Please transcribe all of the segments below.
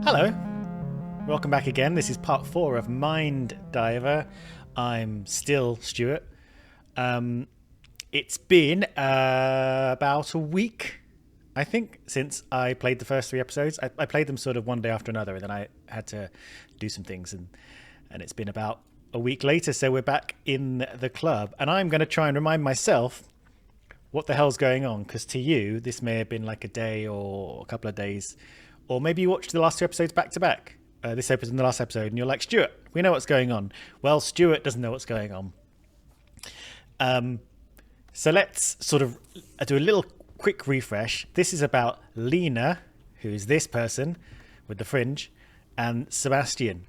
Hello, welcome back again. This is part 4 of Mind Diver. I'm still Stuart. It's been about a week, I think, since I played the first 3 episodes. I played them sort of one day after another, and then I had to do some things, and it's been about a week later, so we're back in the club, and I'm going to try and remind myself what the hell's going on, because to you, this may have been like a day or a couple of days, or maybe you watched the last 2 episodes back to back. This episode and the last episode, and you're like, Stuart, we know what's going on. Well, Stuart doesn't know what's going on. So let's sort of do a little quick refresh. This is about Lena, who's this person with the fringe, and Sebastian,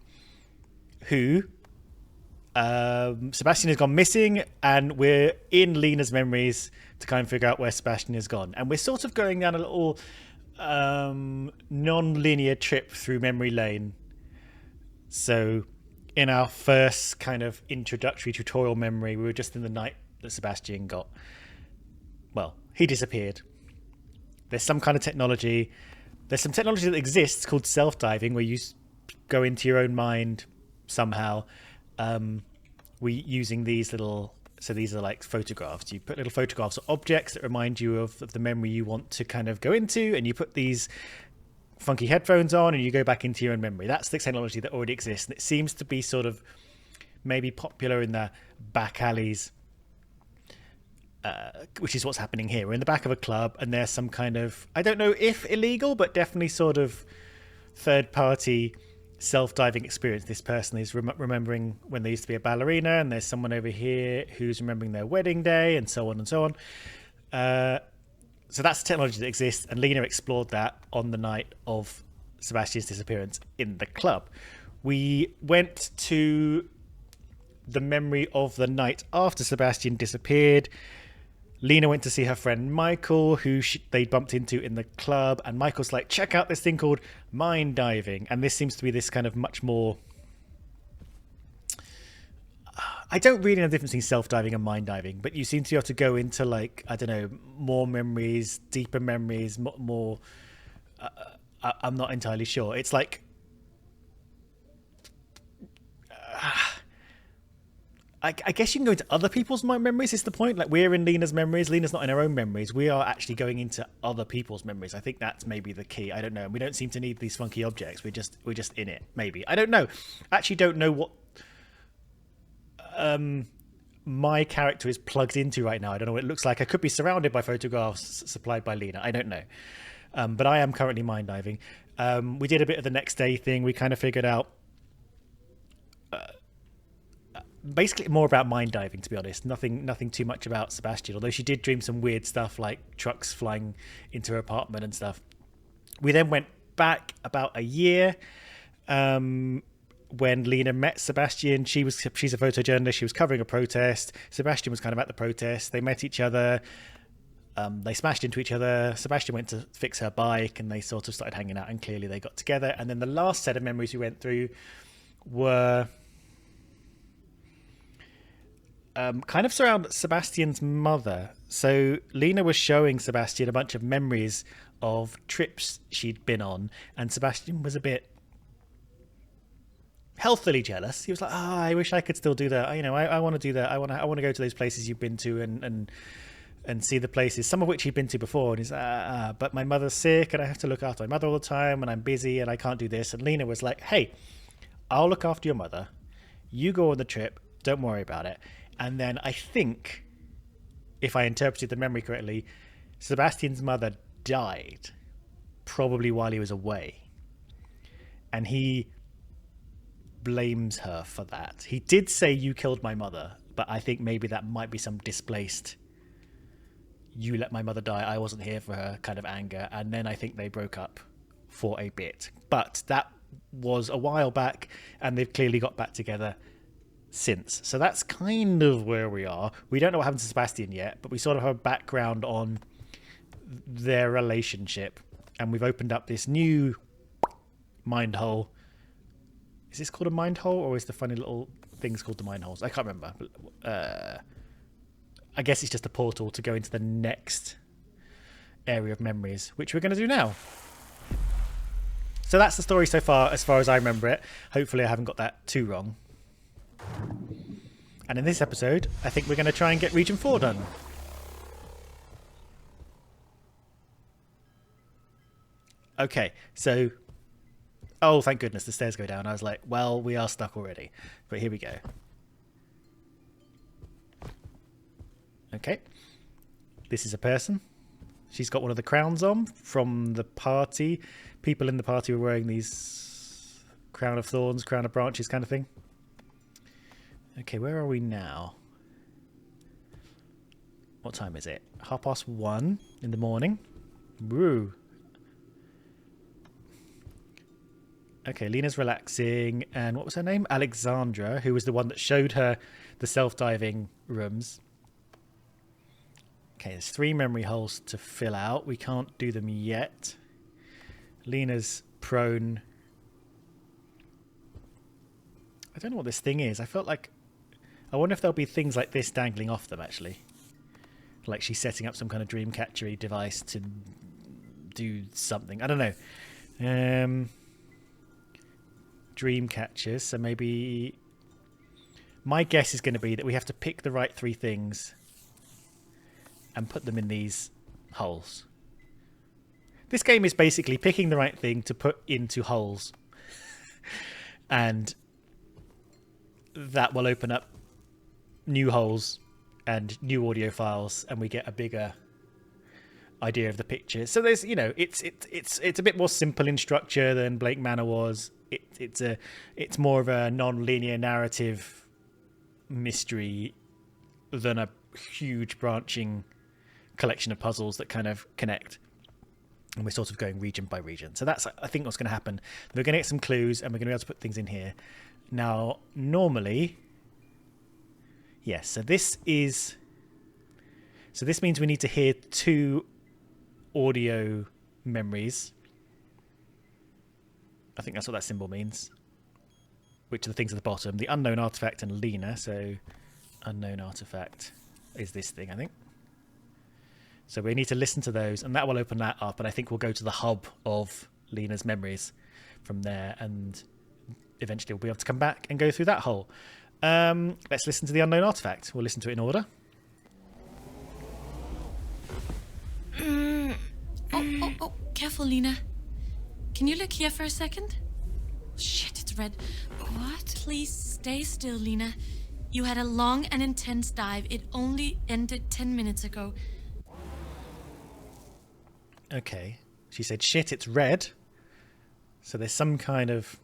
who Sebastian has gone missing, and we're in Lena's memories to kind of figure out where Sebastian has gone. And we're sort of going down a little non-linear trip through memory lane. So in our first kind of introductory tutorial memory, we were just in the night that Sebastian got, well, he disappeared. There's some kind of technology. There's some technology that exists called self-diving, where you go into your own mind somehow. We using these little, so these are like photographs. You put little photographs of objects that remind you of the memory you want to kind of go into, and you put these funky headphones on and you go back into your own memory. That's the technology that already exists, and it seems to be sort of maybe popular in the back alleys, which is what's happening here. We're in the back of a club, and there's some kind of, I don't know if illegal, but definitely sort of third-party self-diving experience. This person is remembering when they used to be a ballerina, and there's someone over here who's remembering their wedding day, and so on and so on. So that's the technology that exists, and Lena explored that on the night of Sebastian's disappearance in the club. We went to the memory of the night after Sebastian disappeared. Lena went to see her friend Michael, who they bumped into in the club, and Michael's like, check out this thing called mind diving. And this seems to be this kind of much more, I don't really know the difference between self-diving and mind diving, but you seem to be able to go into, like, I don't know, more memories, deeper memories, more I'm not entirely sure. It's like I guess you can go into other people's memories, is the point. Like, we're in Lena's memories. Lena's not in her own memories. We are actually going into other people's memories. I think that's maybe the key. I don't know. We don't seem to need these funky objects. We're just in it, maybe. I don't know. I actually don't know what my character is plugged into right now. I don't know what it looks like. I could be surrounded by photographs supplied by Lena. I don't know. But I am currently mind diving. We did a bit of the next day thing. We kind of figured out basically more about mind diving, to be honest. Nothing too much about Sebastian, although she did dream some weird stuff like trucks flying into her apartment and stuff. We then went back about a year when Lena met Sebastian. She's a photojournalist. She was covering a protest. Sebastian was kind of at the protest. They met each other. They smashed into each other. Sebastian went to fix her bike, and they sort of started hanging out, and clearly they got together. And then the last set of memories we went through were kind of surround Sebastian's mother. So Lena was showing Sebastian a bunch of memories of trips she'd been on, and Sebastian was a bit healthily jealous. He was like, I wish I could still do that. I want to do that. I want to go to those places you've been to and see the places, some of which he'd been to before. And he's like, but my mother's sick, and I have to look after my mother all the time, and I'm busy, and I can't do this. And Lena was like, hey, I'll look after your mother. You go on the trip. Don't worry about it. And then I think, if I interpreted the memory correctly, Sebastian's mother died, probably while he was away. And he blames her for that. He did say, you killed my mother, but I think maybe that might be some displaced, you let my mother die, I wasn't here for her kind of anger. And then I think they broke up for a bit. But that was a while back, and they've clearly got back together since. So that's kind of where we are. We don't know what happened to Sebastian yet, but we sort of have a background on their relationship, and we've opened up this new mind hole. Is this called a mind hole, or is the funny little things called the mind holes? I can't remember. But, I guess it's just a portal to go into the next area of memories, which we're going to do now. So that's the story so far, as far as I remember it. Hopefully I haven't got that too wrong. And in this episode, I think we're going to try and get Region 4 done. Okay, so... Oh, thank goodness, the stairs go down. I was like, well, we are stuck already. But here we go. Okay. This is a person. She's got one of the crowns on from the party. People in the party were wearing these crown of thorns, crown of branches kind of thing. Okay, where are we now? What time is it? 1:30 in the morning. Woo. Okay, Lena's relaxing. And what was her name? Alexandra, who was the one that showed her the self-diving rooms. Okay, there's 3 memory holes to fill out. We can't do them yet. Lena's prone. I don't know what this thing is. I felt like... I wonder if there'll be things like this dangling off them, actually. Like she's setting up some kind of dream catchery device to do something. I don't know. Dream catchers. So maybe... My guess is going to be that we have to pick the right 3 things and put them in these holes. This game is basically picking the right thing to put into holes. And that will open up new holes and new audio files, and we get a bigger idea of the picture. So there's, you know, it's a bit more simple in structure than Blake Manor was. It's more of a non-linear narrative mystery than a huge branching collection of puzzles that kind of connect. And we're sort of going region by region. So that's, I think, what's going to happen. We're going to get some clues, and we're going to be able to put things in here. Now, normally... Yes, so this is... So this means we need to hear 2 audio memories. I think that's what that symbol means. Which are the things at the bottom. The unknown artifact and Lena. So unknown artifact is this thing, I think. So we need to listen to those, and that will open that up, and I think we'll go to the hub of Lena's memories from there, and eventually we'll be able to come back and go through that hole. Let's listen to the unknown artifact. We'll listen to it in order. Oh, careful, Lena. Can you look here for a second? Shit, it's red. What? Please stay still, Lena. You had a long and intense dive. It only ended 10 minutes ago. Okay. She said, shit, it's red. So there's some kind of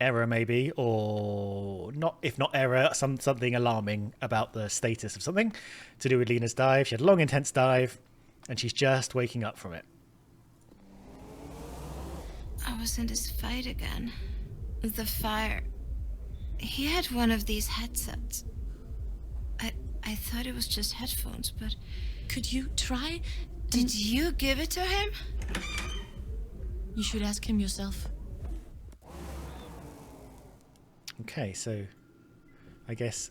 error maybe, or not, if not error, something alarming about the status of something to do with Lena's dive. She had a long, intense dive, and she's just waking up from it. I was in this fight again. The fire. He had one of these headsets. I thought it was just headphones, but... Could you try? Did you give it to him? You should ask him yourself. Okay, so I guess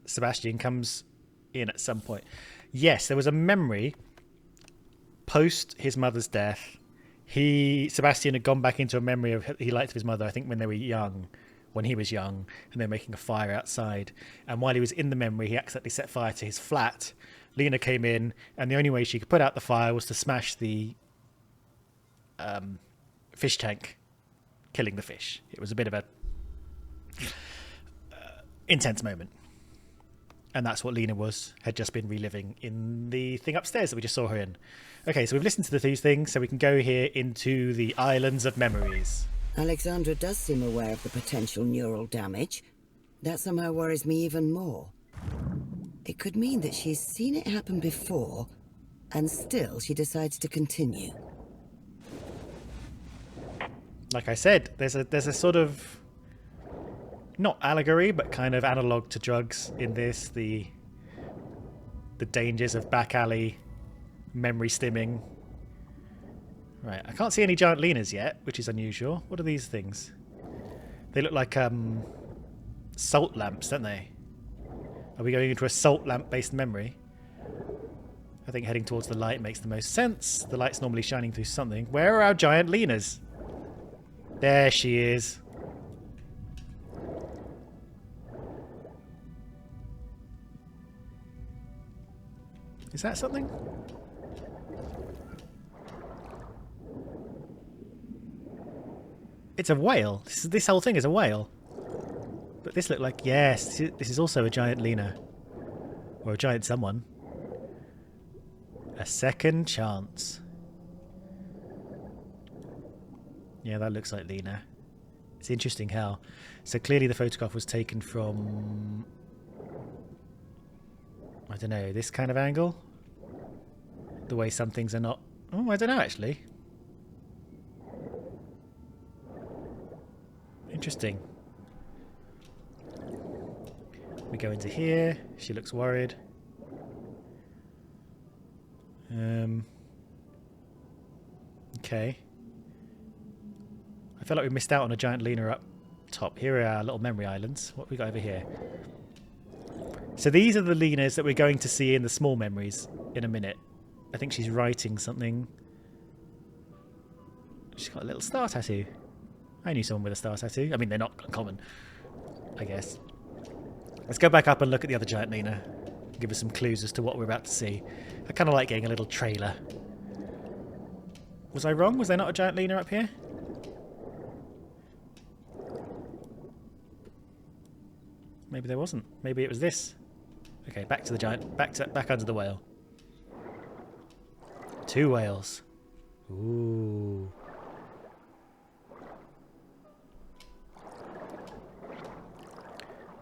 Sebastian comes in at some point. Yes, there was a memory post his mother's death. Sebastian had gone back into a memory of he liked his mother, I think when they were young, when he was young, and they're making a fire outside. And while he was in the memory, he accidentally set fire to his flat. Lena came in, and the only way she could put out the fire was to smash the fish tank, killing the fish. It was a bit of a intense moment. And that's what Lena had just been reliving in the thing upstairs that we just saw her in. Okay, so we've listened to these things, so we can go here into the Islands of Memories. Alexandra does seem aware of the potential neural damage. That somehow worries me even more. It could mean that she's seen it happen before, and still she decides to continue. Like I said, there's a sort of, not allegory, but kind of analog to drugs in this. The dangers of back alley memory stimming. Right, I can't see any giant Lenas yet, which is unusual. What are these things? They look like salt lamps, don't they? Are we going into a salt lamp based memory? I think heading towards the light makes the most sense. The light's normally shining through something. Where are our giant Lenas? There she is. Is that something? It's a whale. This whole thing is a whale. But this looked like... Yes, this is also a giant Lena. Or a giant someone. A second chance. Yeah, that looks like Lena. It's interesting how... So clearly the photograph was taken from... I don't know, this kind of angle? The way some things are not... Oh, I don't know actually. Interesting. We go into here. She looks worried. Okay. I feel like we missed out on a giant Lena up top. Here are our little memory islands. What have we got over here? So these are the Lenas that we're going to see in the small memories in a minute. I think she's writing something. She's got a little star tattoo. I knew someone with a star tattoo. I mean, they're not uncommon, I guess. Let's go back up and look at the other giant Lena. Give us some clues as to what we're about to see. I kind of like getting a little trailer. Was I wrong? Was there not a giant Lena up here? Maybe there wasn't. Maybe it was this. Okay, back to the giant. Back under the whale. 2 whales. Ooh.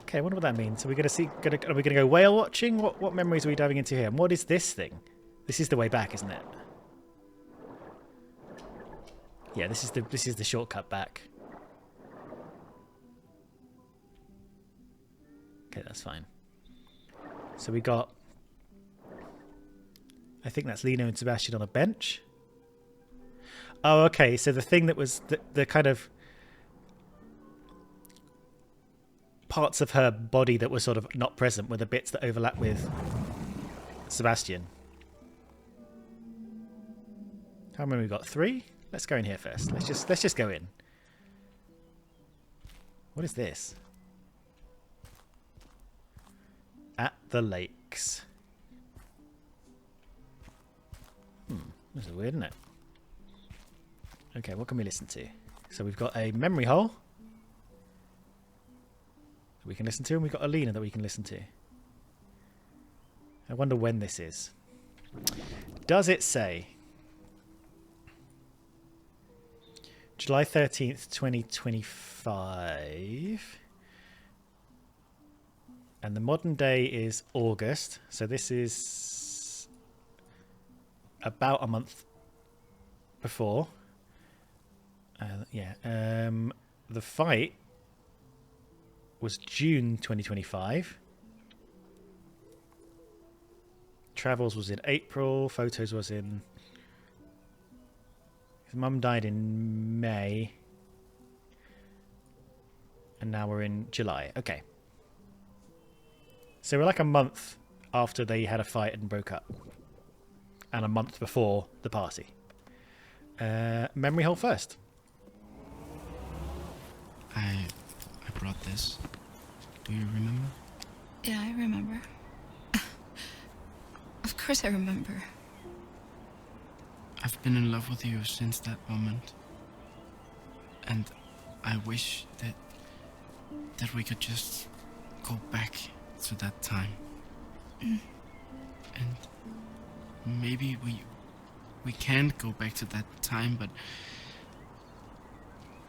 Okay, I wonder what that means. So we're gonna see. Are we gonna go whale watching? What memories are we diving into here? And what is this thing? This is the way back, isn't it? Yeah, this is the shortcut back. Okay, that's fine. So we got... I think that's Lena and Sebastian on a bench. Oh, okay. So the thing that was the kind of parts of her body that were sort of not present were the bits that overlap with Sebastian. How many we got? 3? Let's go in here first. Let's just go in. What is this? At the lakes. This is weird, isn't it? Okay, what can we listen to? So we've got a memory hole that we can listen to, and we've got a Lena that we can listen to. I wonder when this is. Does it say July 13th, 2025? And the modern day is August, so this is about a month before. The fight was June 2025. Travels was in April. Photos was in... His mum died in May. And now we're in July. Okay. So we're like a month after they had a fight and broke up. And a month before the party. Memory hole first. I brought this. Do you remember? Yeah, I remember. Of course I remember. I've been in love with you since that moment. And I wish that we could just go back to that time. And maybe we can't go back to that time, but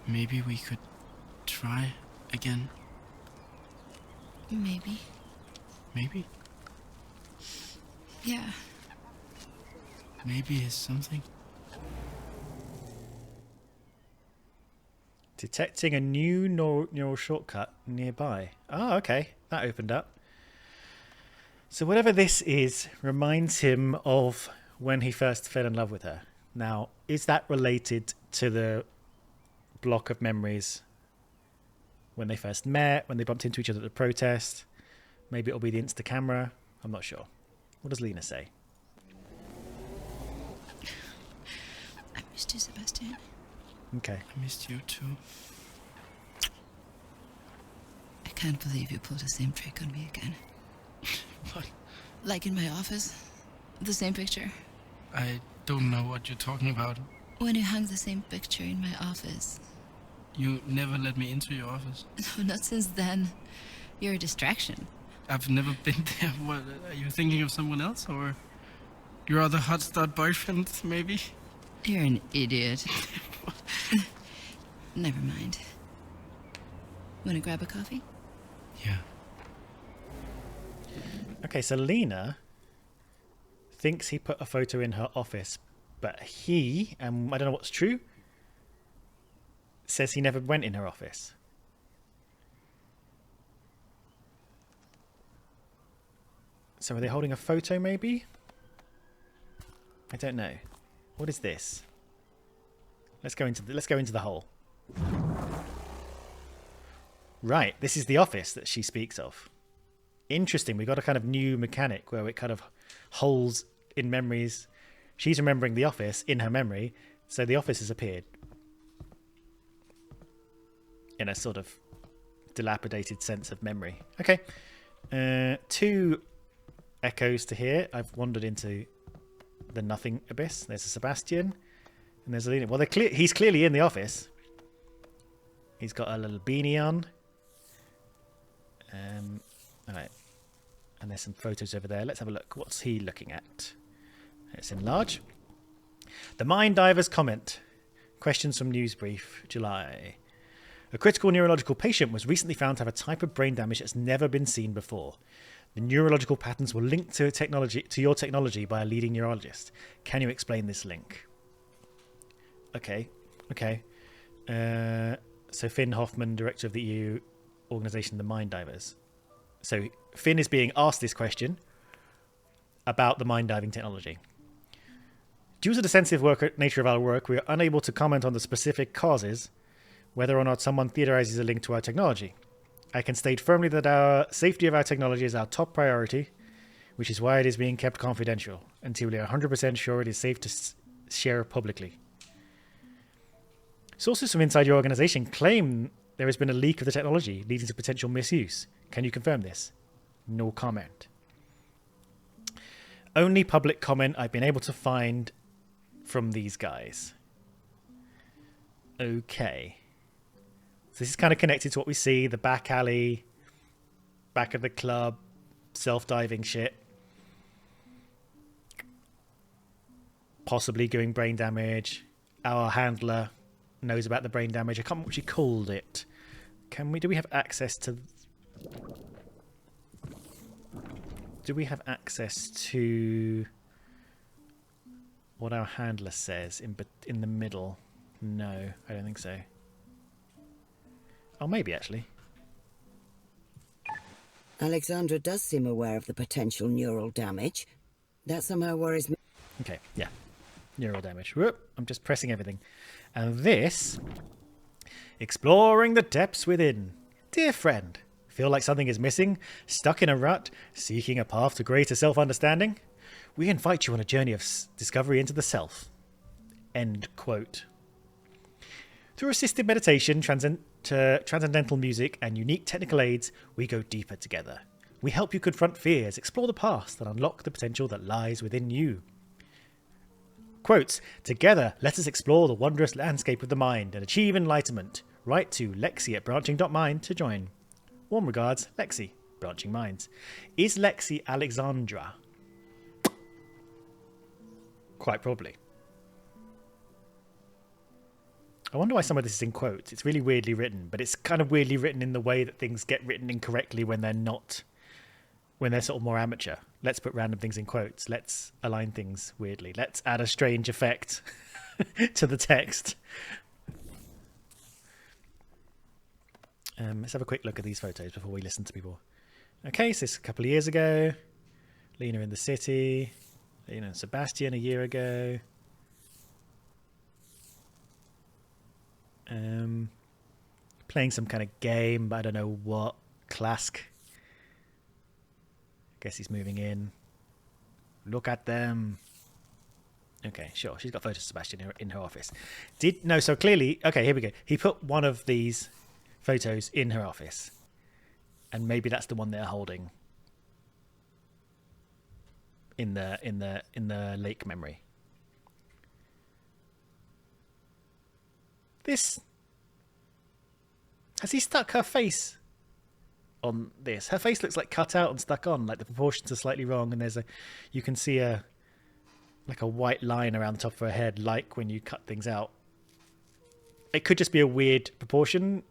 maybe we could try again. Maybe. Maybe? Yeah. Maybe it's something. Detecting a new neural shortcut nearby. Oh, okay. That opened up. So whatever this is reminds him of when he first fell in love with her. Now, is that related to the block of memories when they first met, when they bumped into each other at the protest? Maybe it'll be the Insta camera. I'm not sure. What does Lena say? missed you, Sebastian. Okay. I missed you too. I can't believe you pulled the same trick on me again. What? Like in my office. The same picture. I don't know what you're talking about. When you hung the same picture in my office. You never let me into your office. No, not since then. You're a distraction. I've never been there. What, are you thinking of someone else? Or your other hot start boyfriend, maybe? You're an idiot. Never mind. Wanna grab a coffee? Yeah. Okay, so Lena thinks he put a photo in her office, but he, and I don't know what's true, says he never went in her office. So are they holding a photo maybe? I don't know. What is this? Let's go into the hole. Right, this is the office that she speaks of. Interesting, we got a kind of new mechanic where it kind of holds in memories. She's remembering the office in her memory, so the office has appeared in a sort of dilapidated sense of memory. Okay, 2 echoes to here. I've wandered into the nothing abyss. There's a Sebastian, and there's a Lena. Well, he's clearly in the office. He's got a little beanie on. All right, and there's some photos over there. Let's have a look. What's he looking at? Let's enlarge. The Mind Divers comment. Questions from Newsbrief, July. A critical neurological patient was recently found to have a type of brain damage that's never been seen before. The neurological patterns were linked to your technology by a leading neurologist. Can you explain this link? Okay. So Finn Hoffman, director of the EU organization, the Mind Divers. So Finn is being asked this question about the mind diving technology. Due to the sensitive nature of our work, we are unable to comment on the specific causes, whether or not someone theorizes a link to our technology. I can state firmly that our safety of our technology is our top priority, which is why it is being kept confidential until we are 100% sure it is safe to share publicly. Sources from inside your organization claim there has been a leak of the technology leading to potential misuse. Can you confirm this? No comment. Only public comment I've been able to find from these guys. Okay. So this is kind of connected to what we see, the back alley, back of the club, self-diving shit. Possibly doing brain damage. Our handler knows about the brain damage. I can't remember what she called it. Do we have access to... Do we have access to what our handler says in the middle? No, I don't think so. Oh, maybe actually. Alexandra does seem aware of the potential neural damage. That somehow worries me. Okay, yeah. Neural damage. Whoop, I'm just pressing everything. And this... Exploring the depths within. Dear friend, feel like something is missing? Stuck in a rut? Seeking a path to greater self-understanding? We invite you on a journey of discovery into the self. End quote. Through assisted meditation, transcendental music, and unique technical aids, we go deeper together. We help you confront fears, explore the past, and unlock the potential that lies within you. Quotes, together, let us explore the wondrous landscape of the mind and achieve enlightenment. Write to Lexi@branching.mind to join. Warm regards, Lexi, Branching Minds. Is Lexi Alexandra? Quite probably. I wonder why some of this is in quotes. It's really weirdly written, but it's kind of weirdly written in the way that things get written incorrectly when they're not, when they're sort of more amateur. Let's put random things in quotes. Let's align things weirdly. Let's add a strange effect to the text. Let's have a quick look at these photos before we listen to people. Okay, so this is a couple of years ago. Lena in the city. Lena and Sebastian a year ago. Playing some kind of game, but I don't know what. Clask. Guess he's moving in. Look at them. Okay, sure. She's got photos of Sebastian in her office. So clearly, okay, here we go. He put one of these photos in her office, and maybe that's the one they're holding in the lake memory. This, has he stuck her face on this? Her face looks like cut out and stuck on, like the proportions are slightly wrong, and you can see a white line around the top of her head, like when you cut things out. It could just be a weird proportion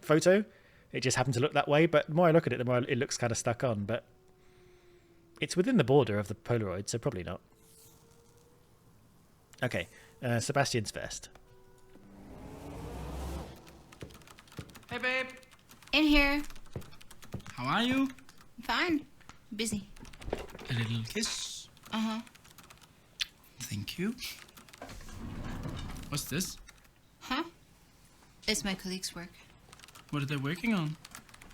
photo. It just happened to look that way, but the more I look at it, the more it looks kind of stuck on, but it's within the border of the Polaroid, so probably not. Okay, Sebastian's first. Hey, babe. In here. How are you? Fine. Busy. A little kiss. Uh-huh. Thank you. What's this? Huh? It's my colleague's work. What are they working on?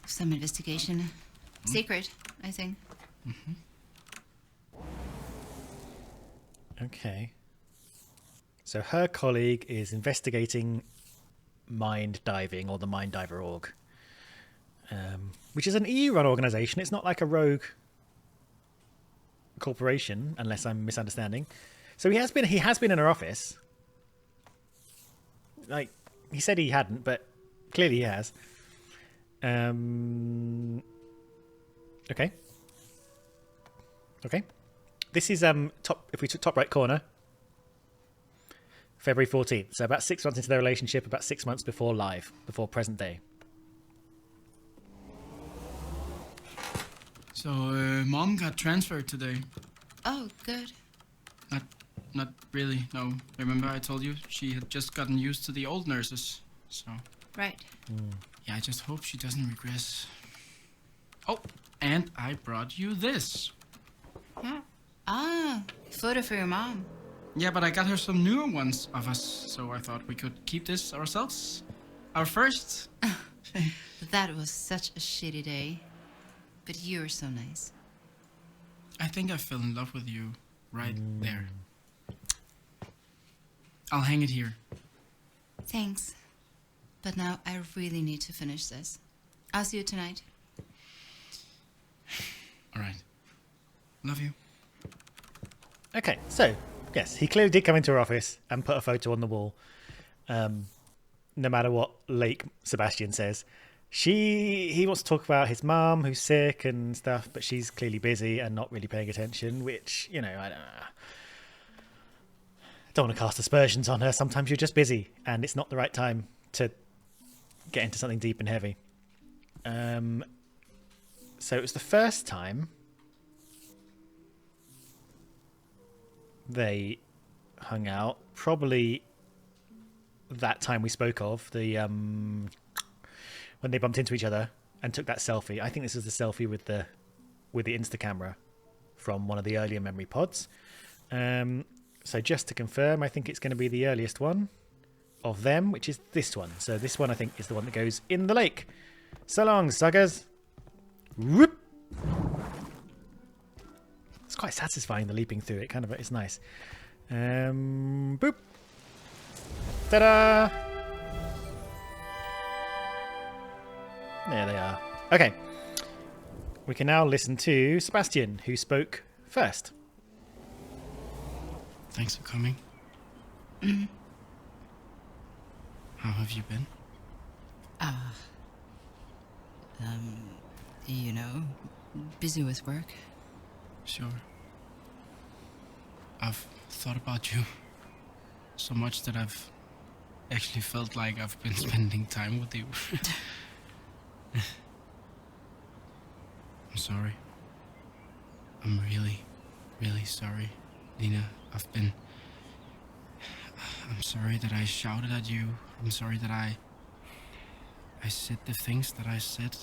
Some investigation. Secret, I think. Okay. So her colleague is investigating mind diving, or the Mind Diver org, which is an EU-run organisation. It's not like a rogue corporation, unless I'm misunderstanding. So he has been in her office. Like, he said he hadn't, but clearly he has. Okay. This is if we took top right corner, February 14th. So about 6 months into their relationship, about 6 months before present day. So, Mom got transferred today. Oh, good. Not really, no. Remember I told you she had just gotten used to the old nurses, so... Right. Yeah, I just hope she doesn't regress. Oh, and I brought you this. Huh? Ah, photo for your mom. Yeah, but I got her some newer ones of us, so I thought we could keep this ourselves. Our first. That was such a shitty day. But you were so nice. I think I fell in love with you right there. I'll hang it here. Thanks. But now I really need to finish this. I'll see you tonight. All right. Love you. Okay, so yes, he clearly did come into her office and put a photo on the wall. No matter what Lake Sebastian says, he wants to talk about his mum who's sick and stuff, but she's clearly busy and not really paying attention. Which, I don't want to cast aspersions on her. Sometimes you're just busy, and it's not the right time to get into something deep and heavy. So it was the first time they hung out, probably that time we spoke of, the when they bumped into each other and took that selfie. I think this is the selfie with the Insta camera from one of the earlier memory pods. So just to confirm, I think it's going to be the earliest one of them, which is this one. So this one I think is the one that goes in the lake. So long, suckers. Whoop. It's quite satisfying, the leaping through it. Kind of, it's nice. Boop. Ta-da! There they are. Okay. We can now listen to Sebastian, who spoke first. Thanks for coming. How have you been? Busy with work. Sure. I've thought about you so much that I've actually felt like I've been spending time with you. I'm sorry. I'm really, really sorry, Lena. I'm sorry that I shouted at you. I'm sorry that I said the things that I said.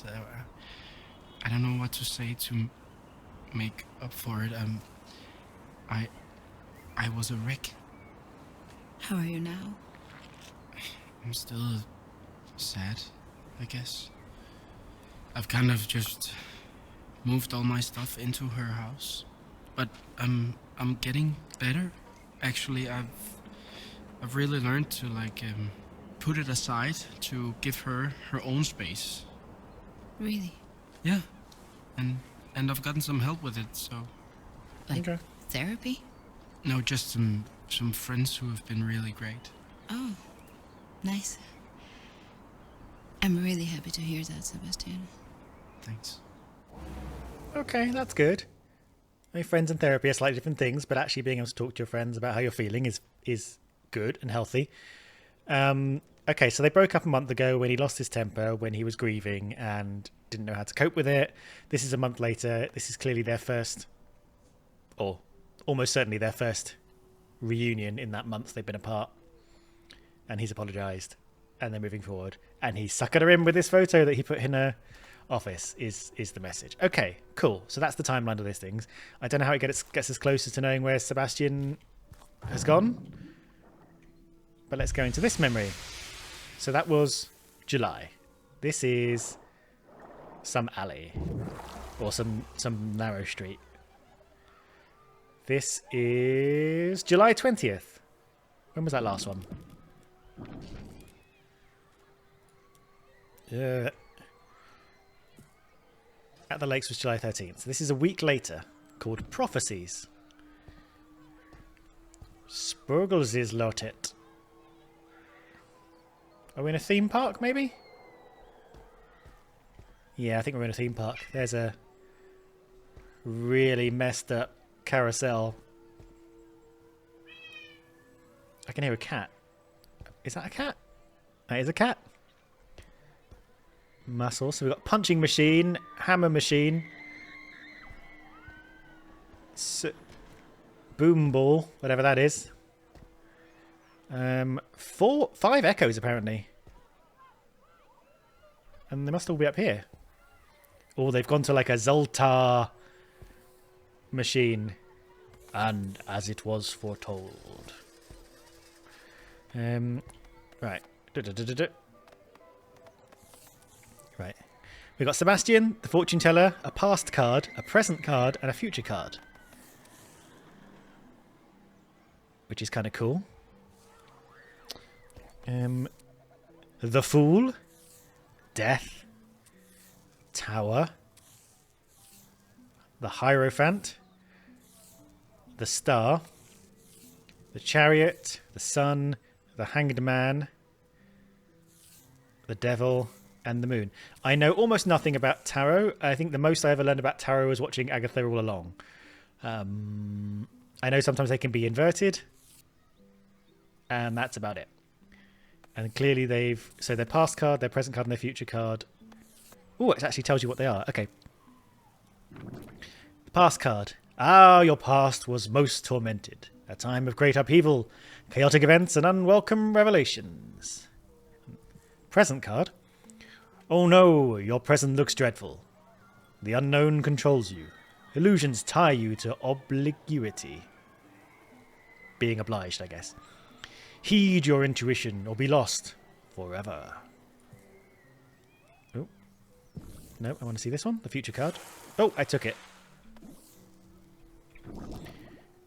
I don't know what to say to make up for it. I was a wreck. How are you now? I'm still sad, I guess. I've kind of just moved all my stuff into her house, but I'm getting better, Actually, I've really learned to like put it aside to give her her own space. Really? Yeah, and I've gotten some help with it. So Like Okay. therapy? no, just some friends who have been really great. Oh, nice. I'm really happy to hear that, Sebastian. Thanks. Okay, that's good. I mean, friends and therapy are slightly different things, but actually being able to talk to your friends about how you're feeling is good and healthy. Okay, so they broke up a month ago when he lost his temper, when he was grieving and didn't know how to cope with it. This is a month later. This is clearly their first, or almost certainly their first reunion in that month they've been apart. And he's apologised. And they're moving forward. And he suckered her in with this photo that he put in her office is the message. Okay, cool. So that's the timeline of these things. I don't know how it gets us closer to knowing where Sebastian has gone. But let's go into this memory. So that was July. This is some alley. Or some narrow street. This is July 20th. When was that last one? At the Lakes was July 13th. So this is a week later, called Prophecies. Spurgles is Lotet. Are we in a theme park, maybe? Yeah, I think we're in a theme park. There's a really messed up carousel. I can hear a cat. Is that a cat? That is a cat. Muscle. So we've got punching machine, hammer machine, boom ball, whatever that is. 5 echoes apparently. And they must all be up here. Or they've gone to like a Zoltar machine. And as it was foretold. Right. Right. We've got Sebastian, the fortune teller, a past card, a present card, and a future card. Which is kind of cool. The Fool, Death, Tower, the Hierophant, the Star, the Chariot, the Sun, the Hanged Man, the Devil, and the Moon. I know almost nothing about tarot. I think the most I ever learned about tarot was watching Agatha All Along. I know sometimes they can be inverted, and that's about it. And clearly so their past card, their present card, and their future card. Oh, it actually tells you what they are. Okay. The past card. Ah, your past was most tormented. A time of great upheaval, chaotic events, and unwelcome revelations. Present card. Oh no, your present looks dreadful. The unknown controls you. Illusions tie you to obliquity. Being obliged, I guess. Heed your intuition or be lost forever. Oh. No, I want to see this one. The future card. Oh, I took it.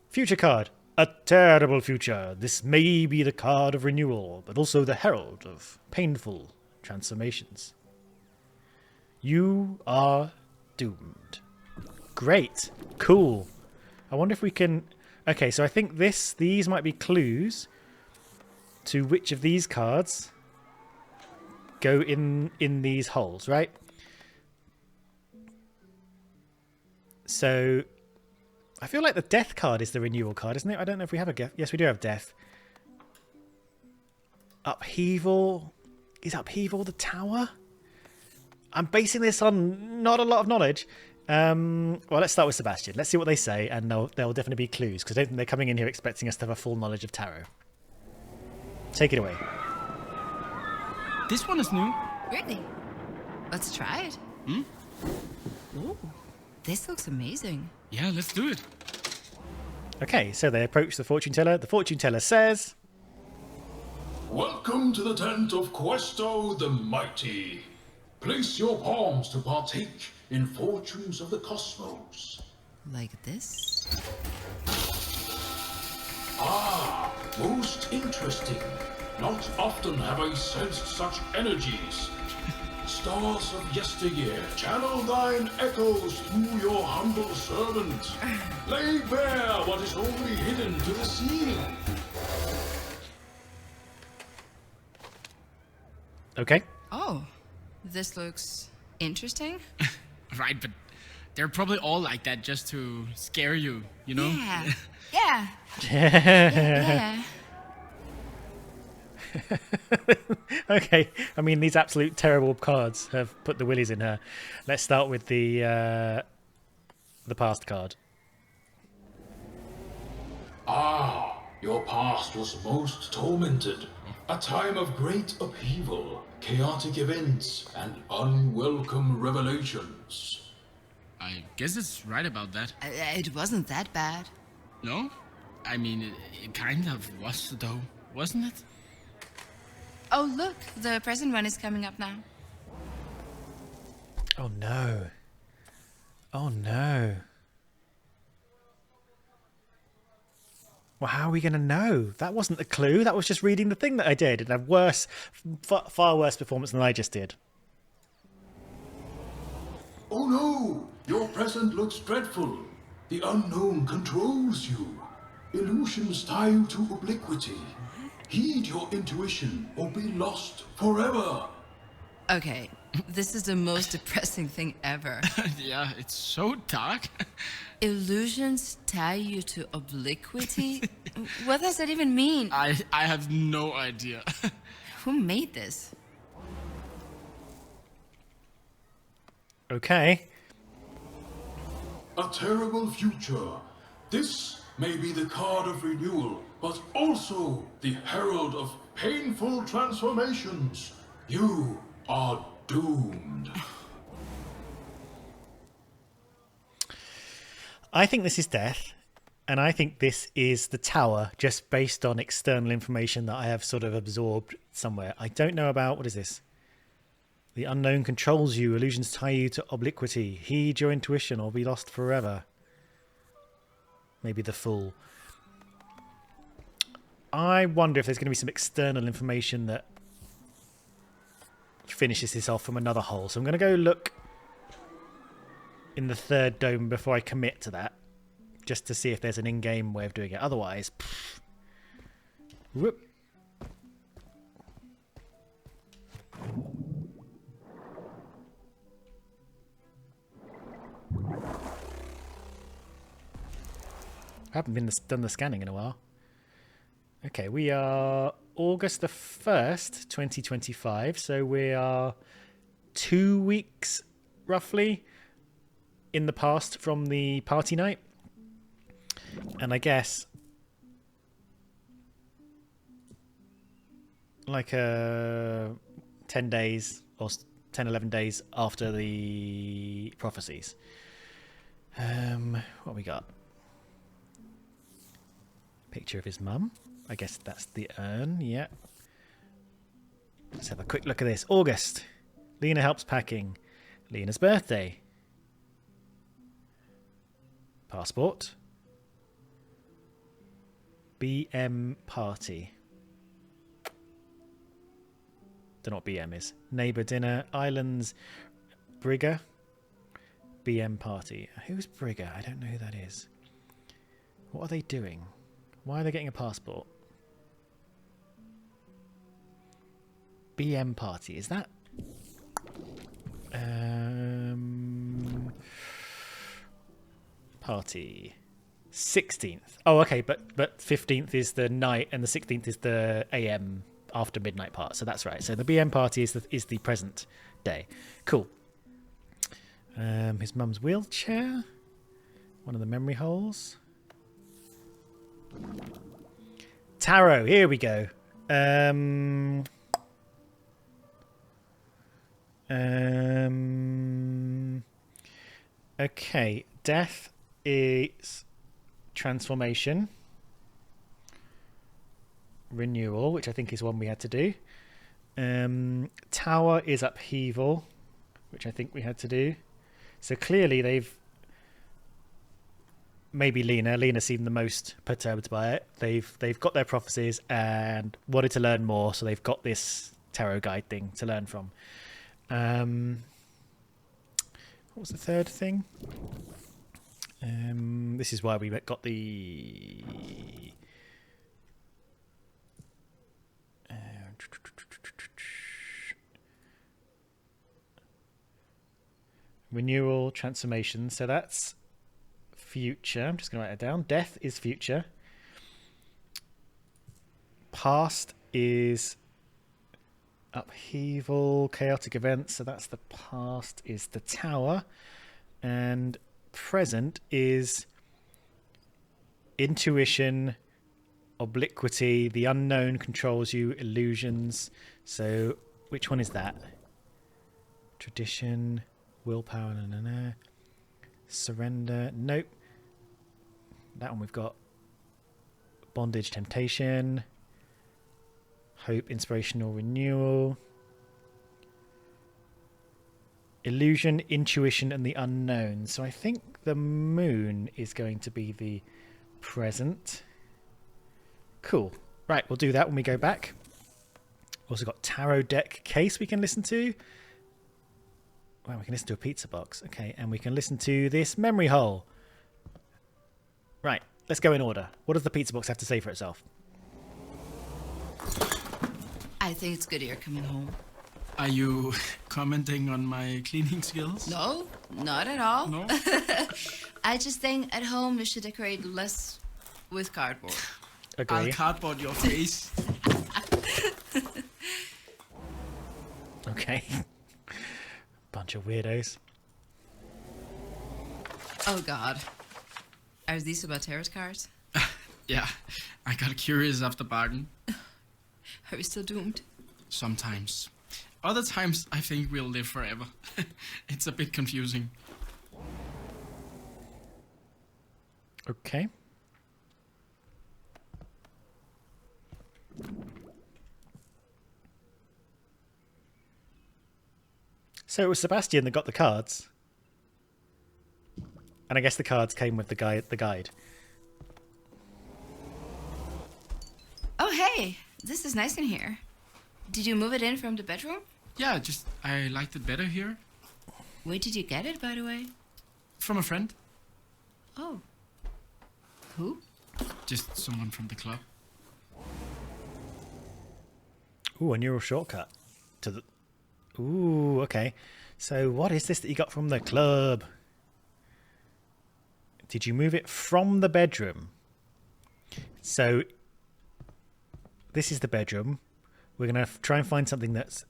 Future card. A terrible future. This may be the card of renewal, but also the herald of painful transformations. You are doomed. Great. Cool. I wonder if we can... Okay, so I think these might be clues to which of these cards go in these holes, right? So I feel like the death card is the renewal card, isn't it? I don't know if we have a death. Yes, we do have death. Upheaval. Is upheaval the tower? I'm basing this on not a lot of knowledge. Well, let's start with Sebastian. Let's see what they say, and there'll definitely be clues, because I don't think they're coming in here expecting us to have a full knowledge of tarot. Take it away. This one is new. Really? Let's try it. Ooh, this looks amazing. Yeah, let's do it. Okay, so they approach the fortune teller. The fortune teller says... Welcome to the tent of Questo the Mighty. Place your palms to partake in fortunes of the cosmos. Like this? Ah, Most interesting. Not often have I sensed such energies. Stars of yesteryear, channel thine echoes through your humble servant. Lay bare what is only hidden to the sea. Okay. Oh, this looks interesting. Right, but they're probably all like that just to scare you, you know? Yeah. Yeah. Yeah. Okay. I mean, these absolute terrible cards have put the willies in her. Let's start with the past card. Ah, your past was most tormented. A time of great upheaval, chaotic events, and unwelcome revelations. I guess it's right about that. It wasn't that bad. No? I mean, it kind of was, though, wasn't it? Oh, look, the present one is coming up now. Oh no. Oh no. Well, how are we going to know? That wasn't the clue. That was just reading the thing that I did. And a worse, far worse performance than I just did. Oh no! Your present looks dreadful. The unknown controls you. Illusions tie you to obliquity. Heed your intuition or be lost forever. Okay, this is the most depressing thing ever. Yeah, it's so dark. Illusions tie you to obliquity? What does that even mean? I have no idea. Who made this? Okay. A terrible future. This may be the card of renewal, but also the herald of painful transformations. You are doomed. I think this is death. And I think this is the tower, just based on external information that I have sort of absorbed somewhere. I don't know about, what is this? The unknown controls you. Illusions tie you to obliquity. Heed your intuition or be lost forever. Maybe the fool. I wonder if there's going to be some external information that finishes this off from another hole. So I'm going to go look in the third dome before I commit to that. Just to see if there's an in-game way of doing it. Otherwise... Whoop. I haven't done the scanning in a while. Okay, we are August the 1st, 2025. So we are 2 weeks, roughly, in the past from the party night. And I guess like 10 days or 10, 11 days after the prophecies. What we got? Picture of his mum. I guess that's the urn, yeah. Let's have a quick look at this. August. Lena helps packing. Lena's birthday. Passport. BM party. Don't know what BM is. Neighbour dinner. Islands. Brigger. BM party. Who's Brigger? I don't know who that is. What are they doing? Why are they getting a passport? BM party. Is that... party. 16th. Oh, okay, but 15th is the night and the 16th is the AM after midnight part. So that's right. So the BM party is the present day. Cool. His mum's wheelchair. One of the memory holes. Tarot. Here we go. Okay. Death is transformation. Renewal, which I think is one we had to do. Tower is upheaval, which I think we had to do. So clearly they've maybe Lena. Lena seemed the most perturbed by it. They've got their prophecies and wanted to learn more, so they've got this tarot guide thing to learn from. What was the third thing? This is why we got the renewal transformation. So that's future. I'm just going to write it down. Death is future. Past is upheaval, chaotic events. So that's the past is the tower. And present is intuition, obliquity, the unknown controls you, illusions. So which one is that? Tradition, willpower, surrender, nope. That one we've got bondage, temptation, hope, inspirational renewal, illusion, intuition, and the unknown. So I think the moon is going to be the present. Cool. Right, we'll do that when we go back. Also got tarot deck case we can listen to. Well, we can listen to a pizza box. Okay, and we can listen to this memory hole. Right, let's go in order. What does the pizza box have to say for itself? I think it's good you're coming home. Are you commenting on my cleaning skills? No, not at all. No? I just think at home you should decorate less with cardboard. Agree. I'll cardboard your face. Okay. Bunch of weirdos. Oh God. Are these about tarot cards? Yeah, I got curious after Barton. Are we still doomed? Sometimes. Other times, I think we'll live forever. It's a bit confusing. Okay. So it was Sebastian that got the cards. And I guess the cards came with the guide. Oh hey, this is nice in here. Did you move it in from the bedroom? Yeah, just I liked it better here. Where did you get it, by the way? From a friend. Oh. Who? Just someone from the club. Ooh, a neural shortcut to the... Ooh, okay. So what is this that you got from the club? Did you move it from the bedroom? So this is the bedroom. We're going to try and find something that's...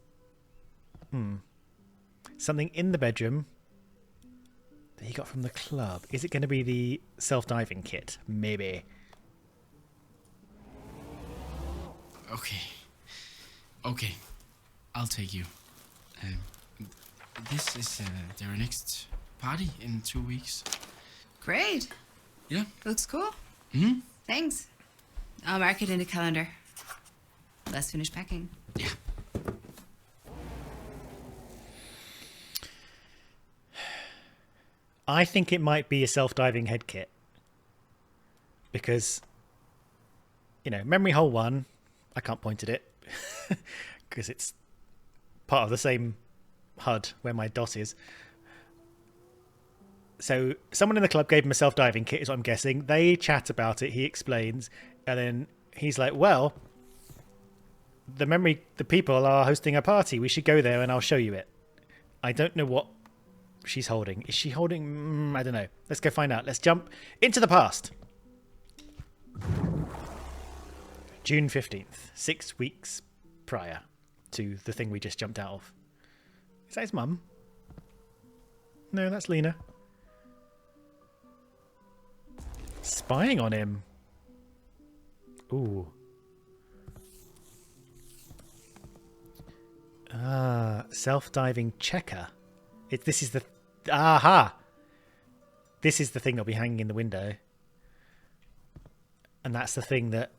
something in the bedroom that you got from the club. Is it going to be the self-diving kit? Maybe. Okay. I'll take you. This is their next party in 2 weeks. Great. Yeah. Looks cool. Hmm? Thanks. I'll mark it in the calendar. Let's finish packing. Yeah. I think it might be a self-diving head kit. Because, Memory Hole 1, I can't point at it. Because it's part of the same HUD where my DOS is. So someone in the club gave him a self-diving kit, is what I'm guessing. They chat about it, he explains, and then he's like, well, the people are hosting a party. We should go there and I'll show you it. I don't know what she's holding. Is she holding... I don't know. Let's go find out. Let's jump into the past. June 15th, 6 weeks prior to the thing we just jumped out of. Is that his mum? No, that's Lena. Spying on him. Ooh. Self-diving checker. This is the... Aha! This is the thing that'll be hanging in the window. And that's the thing that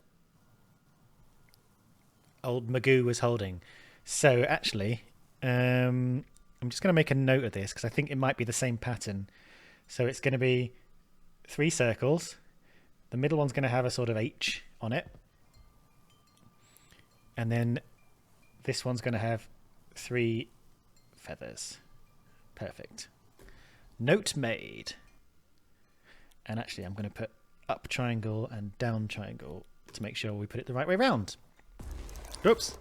old Magoo was holding. So, actually, I'm just going to make a note of this because I think it might be the same pattern. So it's going to be 3 circles. The middle one's going to have a sort of H on it. And then this one's going to have 3 feathers. Perfect. Note made. And actually, I'm going to put up triangle and down triangle to make sure we put it the right way round. Oops.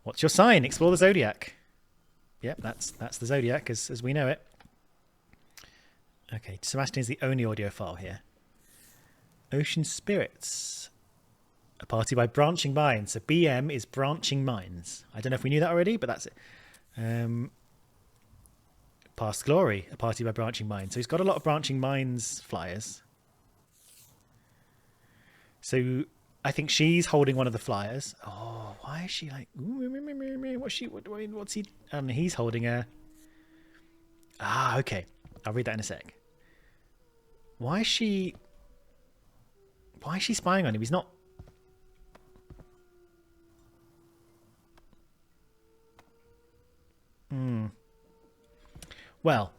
What's your sign? Explore the zodiac. Yep, that's the zodiac as we know it. Okay, Sebastian is the only audio file here. Ocean Spirits. A party by Branching Minds. So BM is Branching Minds. I don't know if we knew that already, but that's it. Past Glory. A party by Branching Minds. So he's got a lot of Branching Minds flyers. So I think she's holding one of the flyers. Oh, why is she like... What's he... And he's holding a... Ah, okay. I'll read that in a sec. Why is she spying on him? He's not... Well,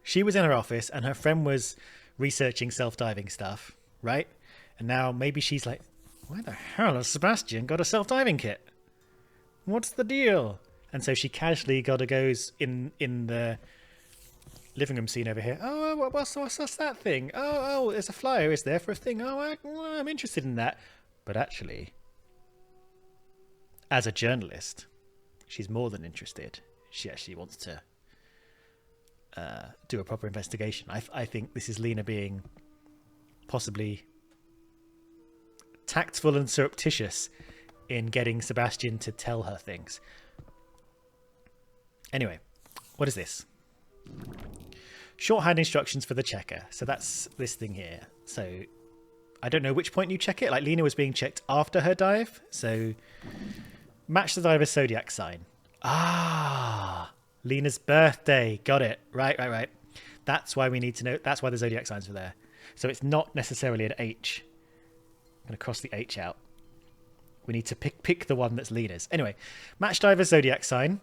she was in her office and her friend was researching self-diving stuff, right? And now maybe she's like, why the hell has Sebastian got a self-diving kit? What's the deal? And so she casually goes in the living room scene over here. Oh, what's that thing? Oh, there's a flyer, is there, for a thing? Oh, I'm interested in that. But actually, as a journalist, she's more than interested. She actually wants to do a proper investigation. I think this is Lena being possibly tactful and surreptitious in getting Sebastian to tell her things. Anyway, what is this? Shorthand instructions for the checker. So that's this thing here. So I don't know which point you check it. Like Lena was being checked after her dive. So match the diver's zodiac sign. Ah, Lena's birthday. Got it. Right. That's why we need to know. That's why the zodiac signs are there. So it's not necessarily an H. I'm going to cross the H out. We need to pick the one that's Lena's. Anyway, match diver's zodiac sign.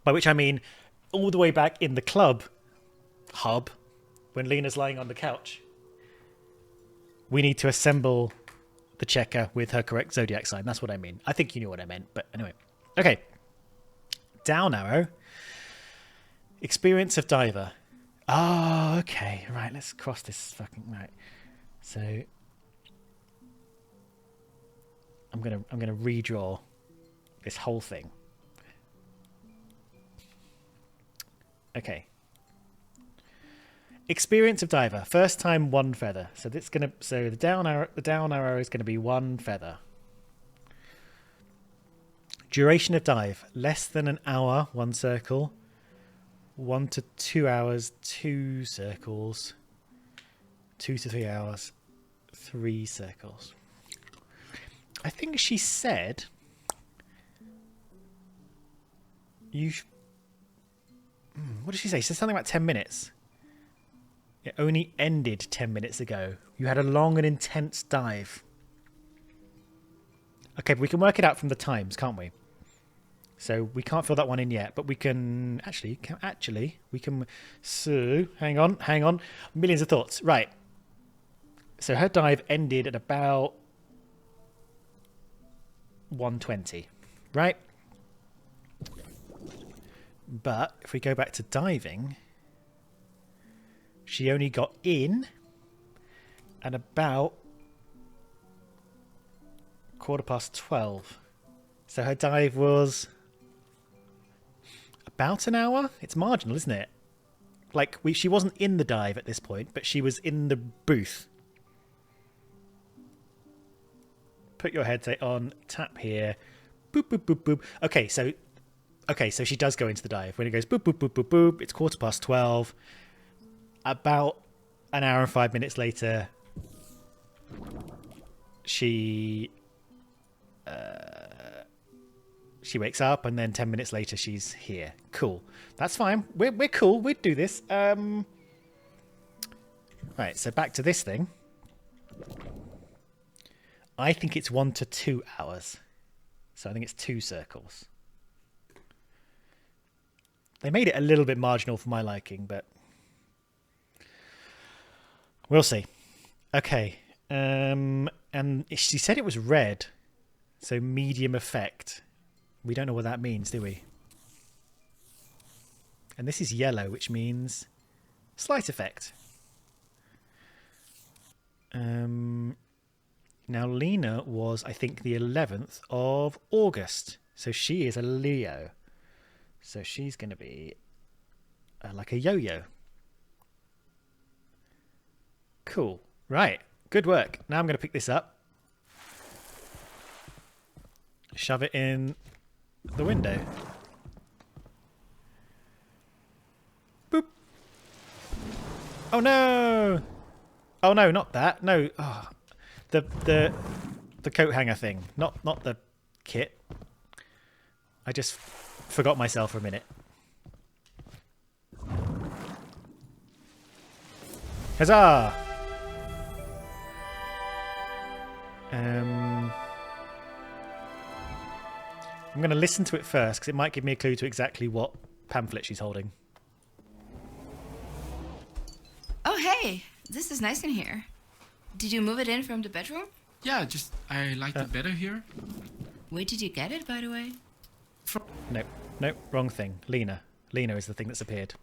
By which I mean all the way back in the club hub when Lena's lying on the couch. We need to assemble the checker with her correct zodiac sign. That's what I mean. I think you knew what I meant, but anyway. Okay. Down arrow. Experience of diver. Oh, okay. Right, let's cross this fucking... Right. So... I'm gonna redraw this whole thing. Okay. Experience of diver. First time 1 feather. So the down arrow is gonna be 1 feather. Duration of dive. Less than an hour, 1 circle. 1 to 2 hours, 2 circles. 2 to 3 hours, 3 circles. I think she said what did she say? She said something about 10 minutes. It only ended 10 minutes ago. You had a long and intense dive. Okay, but we can work it out from the times, can't we? So we can't fill that one in yet, but we can so hang on. Millions of thoughts. Right. So her dive ended at about 1:20, right? But if we go back to diving, she only got in at about 12:15. So her dive was about an hour. It's marginal, isn't it? Like she wasn't in the dive at this point, but she was in the booth. Put your headset on, tap here, boop, boop, boop, boop. Okay, so she does go into the dive. When it goes boop, boop, boop, boop, boop, it's 12:15. About an hour and 5 minutes later, she wakes up, and then 10 minutes later, she's here. Cool. That's fine. We're cool. We'd do this. Right, so back to this thing. I think it's 1 to 2 hours. So I think it's 2 circles. They made it a little bit marginal for my liking, but We'll see. Okay. And she said it was red, so medium effect. We don't know what that means, do we? And this is yellow, which means slight effect. Now, Lena was, I think, the 11th of August. So she is a Leo. So she's going to be like a yo-yo. Cool. Right. Good work. Now I'm going to pick this up. Shove it in the window. Boop. Oh, no. Oh, no, not that. No. Oh. The coat hanger thing, not the kit. I just forgot myself for a minute. Huzzah! I'm going to listen to it first because it might give me a clue to exactly what pamphlet she's holding. Oh, hey, this is nice in here. Did you move it in from the bedroom? Yeah, just I liked it better here. Where did you get it, by the way? Nope, wrong thing. Lena is the thing that's appeared.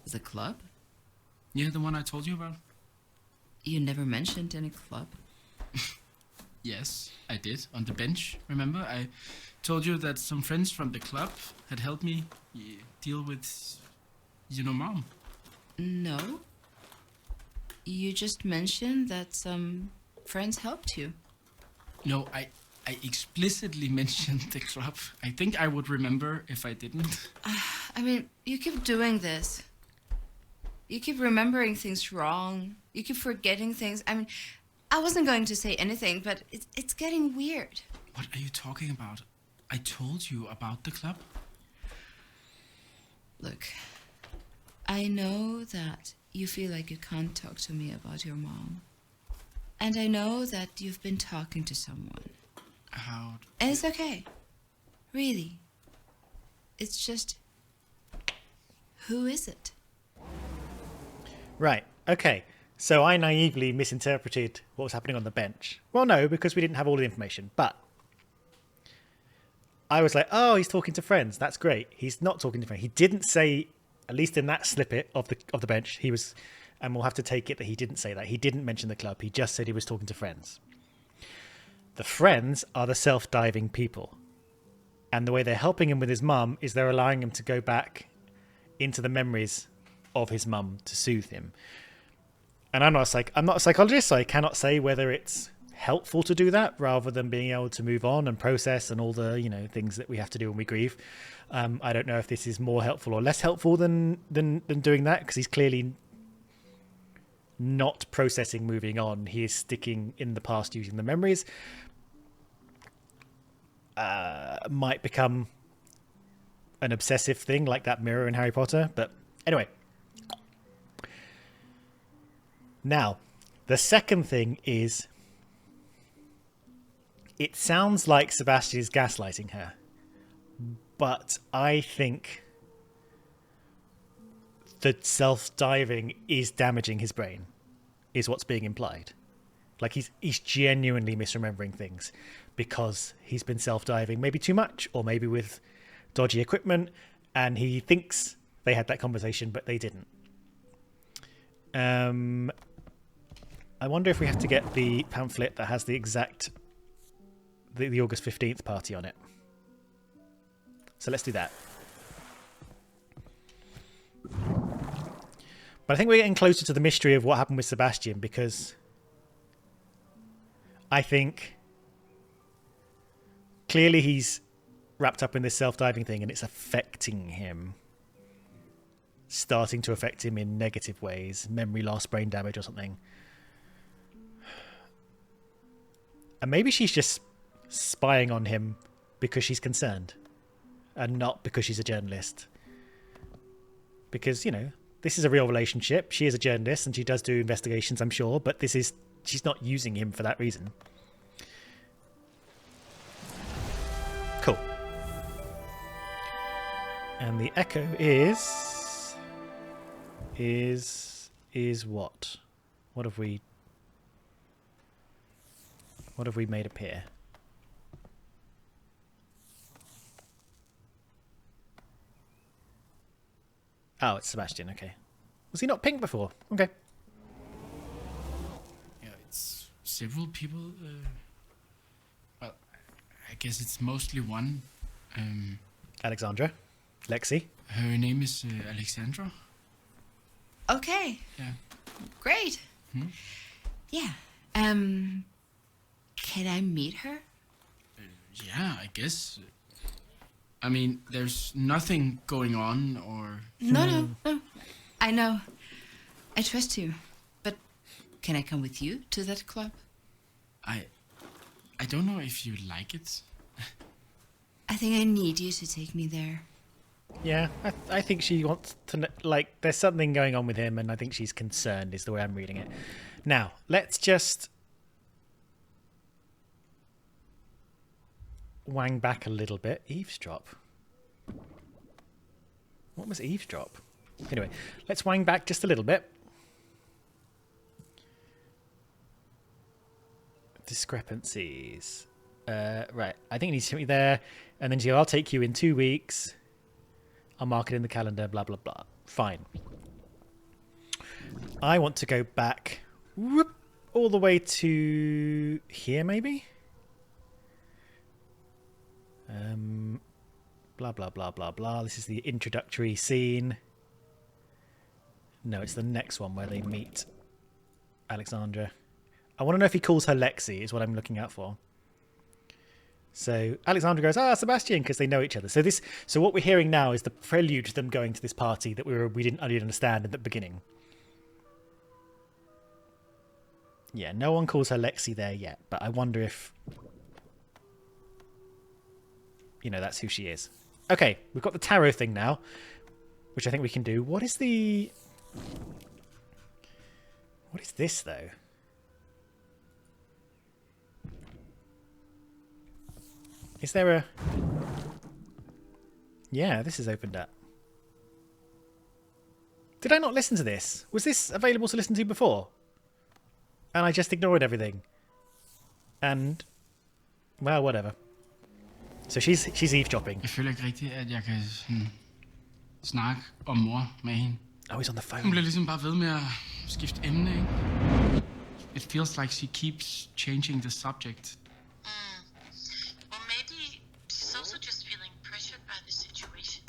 The club? Yeah, the one I told you about. You never mentioned any club. Yes, I did, on the bench. Remember, I told you that some friends from the club had helped me deal with, Mom. No. You just mentioned that some friends helped you. No, I explicitly mentioned the club. I think I would remember if I didn't. I mean, you keep doing this. You keep remembering things wrong. You keep forgetting things. I mean, I wasn't going to say anything, but it's getting weird. What are you talking about? I told you about the club. Look, I know that you feel like you can't talk to me about your mom. And I know that you've been talking to someone. How? And it's okay. Really. It's just, who is it? Right, okay. So I naively misinterpreted what was happening on the bench. Well, no, because we didn't have all the information, but I was like, oh, he's talking to friends. That's great. He's not talking to friends. He didn't say, at least in that snippet of the bench, he was, and we'll have to take it that he didn't say that. He didn't mention the club. He just said he was talking to friends. The friends are the self-diving people. And the way they're helping him with his mum is they're allowing him to go back into the memories of his mum to soothe him. And I'm not a psychologist, so I cannot say whether it's helpful to do that rather than being able to move on and process and all the things that we have to do when we grieve. I don't know if this is more helpful or less helpful than doing that, because he's clearly not processing moving on. He is sticking in the past using the memories. Might become an obsessive thing like that mirror in Harry Potter, but anyway. Now, the second thing is, it sounds like Sebastian is gaslighting her, but I think that self-diving is damaging his brain, is what's being implied. Like he's genuinely misremembering things because he's been self-diving maybe too much or maybe with dodgy equipment, and he thinks they had that conversation, but they didn't. I wonder if we have to get the pamphlet that has the exact the August 15th party on it. So let's do that. But I think we're getting closer to the mystery of what happened with Sebastian, because I think clearly he's wrapped up in this self-diving thing and it's affecting him. Starting to affect him in negative ways. Memory loss, brain damage or something. And maybe she's just spying on him because she's concerned and not because she's a journalist. Because, this is a real relationship. She is a journalist and she does do investigations, I'm sure, but she's not using him for that reason. Cool. And the echo is is what? What have we made appear? Oh, it's Sebastian. Okay. Was he not pink before? Okay. Yeah, it's several people. Well, I guess it's mostly one. Alexandra. Lexi. Her name is Alexandra. Okay, Yeah. great. Hmm? Yeah. Can I meet her? Yeah, I guess. I mean, there's nothing going on, or No. I know. I trust you. But can I come with you to that club? I don't know if you like it. I think I need you to take me there. Yeah, I think she wants to, like, there's something going on with him, and I think she's concerned, is the way I'm reading it. Now, let's just wang back a little bit. Eavesdrop. What was eavesdrop? Anyway, let's wang back just a little bit. Discrepancies. Right, I think he needs to meet me there, and then I'll take you in 2 weeks. I'll mark it in the calendar, blah, blah, blah. Fine. I want to go back all the way to here, maybe? Blah, blah, blah, blah, blah. This is the introductory scene. No, it's the next one where they meet Alexandra. I want to know if he calls her Lexi, is what I'm looking out for. So Alexandra goes, Sebastian, because they know each other. So what we're hearing now is the prelude to them going to this party that we didn't understand in the beginning. Yeah, no one calls her Lexi there yet, but I wonder if, you know, that's who she is. Okay, we've got the tarot thing now, which I think we can do. What is this, though? Is there a... Yeah, this is opened up. Did I not listen to this? Was this available to listen to before? And I just ignored everything. And... Well, whatever. So she's eavesdropping. Jeg føler ikke rigtigt, at jeg kan sådan, snakke om mor med hende. Oh, he's on the Hun phone. bliver ligesom bare ved med at skifte emne, ikke? It feels like she keeps changing the subject. Well, maybe she's also just feeling pressured by the situation.